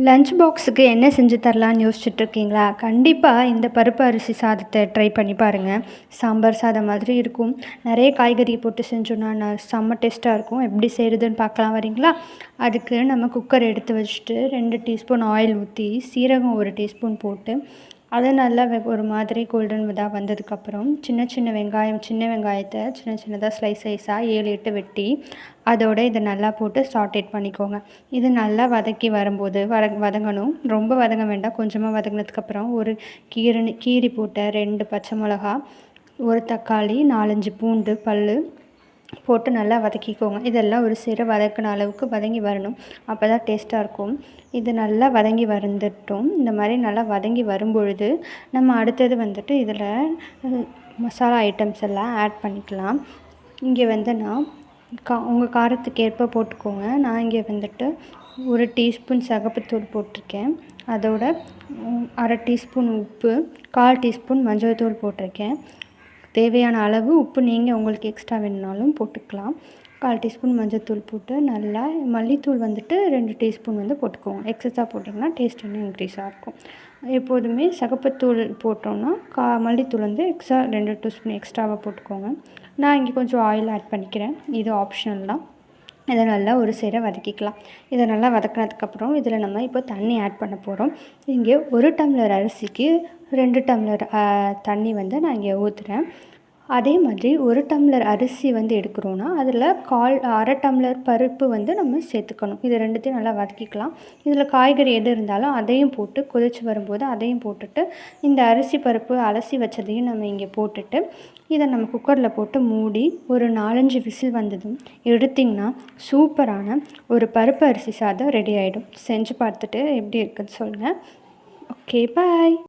Lunch பாக்ஸுக்கு என்ன செஞ்சு தரலான்னு யோசிச்சுட்ருக்கீங்களா? கண்டிப்பாக இந்த பருப்பு அரிசி சாதத்தை ட்ரை பண்ணி பாருங்கள். சாம்பார் சாதம் மாதிரி இருக்கும். நிறைய காய்கறி போட்டு செஞ்சோன்னா செம்ம டேஸ்ட்டாக இருக்கும். எப்படி செய்கிறதுன்னு பார்க்கலாம் வரீங்களா? அதுக்கு நம்ம குக்கர் எடுத்து வச்சுட்டு 2 டீஸ்பூன் ஆயில் ஊற்றி சீரகம் 1 டீஸ்பூன் போட்டு அதை நல்லா ஒரு மாதிரி கோல்டன் இதாக வந்ததுக்கப்புறம் சின்ன சின்ன வெங்காயத்தை சின்ன சின்னதாக ஸ்லைஸாக 7 8 வெட்டி அதோட இதை நல்லா போட்டு சாட்டேட் பண்ணிக்கோங்க. இது நல்லா வதக்கி வரும்போது வதங்கணும். ரொம்ப வதங்க வேண்டாம். கொஞ்சமாக வதங்கினதுக்கப்புறம் ஒரு கீரி போட்ட 2 பச்சை மிளகா, 1 தக்காளி, 4 5 பூண்டு பல் போட்டு நல்லா வதக்கிக்கோங்க. இதெல்லாம் ஒரு சேர வதக்கின அளவுக்கு வதங்கி வரணும். அப்போ தான் டேஸ்ட்டாக இருக்கும். இது நல்லா வதங்கி வந்துட்டோம். இந்த மாதிரி நல்லா வதங்கி வரும்பொழுது நம்ம அடுத்தது வந்துட்டு இதில் மசாலா ஐட்டம்ஸ் எல்லாம் ஆட் பண்ணிக்கலாம். இங்கே நான் உங்கள் காரத்துக்கு ஏற்ப போட்டுக்கோங்க. நான் இங்கே வந்துட்டு 1 டீஸ்பூன் சிகப்புத்தூள் போட்டிருக்கேன். அதோட 1/2 டீஸ்பூன் உப்பு, 1/4 டீஸ்பூன் மஞ்சள் தூள் போட்டிருக்கேன். தேவையான அளவு உப்பு நீங்கள் உங்களுக்கு எக்ஸ்ட்ரா வேணுனாலும் போட்டுக்கலாம். 1/4 டீஸ்பூன் மஞ்சள்தூள் போட்டு நல்லா மல்லித்தூள் வந்துட்டு 2 டீஸ்பூன் போட்டுக்கோங்க. எக்ஸஸாக போட்டிங்கன்னா டேஸ்ட் இன்னும் இன்க்ரீஸாக இருக்கும். எப்போதுமே சிகப்புத்தூள் போட்டோன்னா மல்லித்தூள் எக்ஸ்ட்ரா 2 டீஸ்பூன் எக்ஸ்ட்ராவாக போட்டுக்கோங்க. நான் இங்கே கொஞ்சம் ஆயில் ஆட் பண்ணிக்கிறேன். இது ஆப்ஷனல் தான். இதை நல்லா ஒரு சேர வதக்கிக்கலாம். இதை நல்லா வதக்கினதுக்கப்புறம் இதில் நம்ம இப்போ தண்ணி ஆட் பண்ண போகிறோம். இங்கே 1 டம்ளர் அரிசிக்கு 2 டம்ளர் தண்ணி நான் இங்கே ஊற்றுறேன். அதே மாதிரி 1 டம்ளர் அரிசி எடுக்கிறோன்னா அதில் 1/2 டம்ளர் பருப்பு நம்ம சேர்த்துக்கணும். இது 2த்தையும் நல்லா வதக்கிக்கலாம். இதில் காய்கறி எது இருந்தாலும் அதையும் போட்டு கொதித்து வரும்போது அதையும் போட்டுட்டு இந்த அரிசி பருப்பு அலசி வச்சதையும் நம்ம இங்கே போட்டுட்டு இதை நம்ம குக்கரில் போட்டு மூடி ஒரு 4 5 விசில் வந்ததும் எடுத்திங்கன்னா சூப்பரான ஒரு பருப்பு அரிசி சாதம் ரெடி ஆகிடும். செஞ்சு பார்த்துட்டு எப்படி இருக்குன்னு சொல்லுங்கள். ஓகே, பாய்.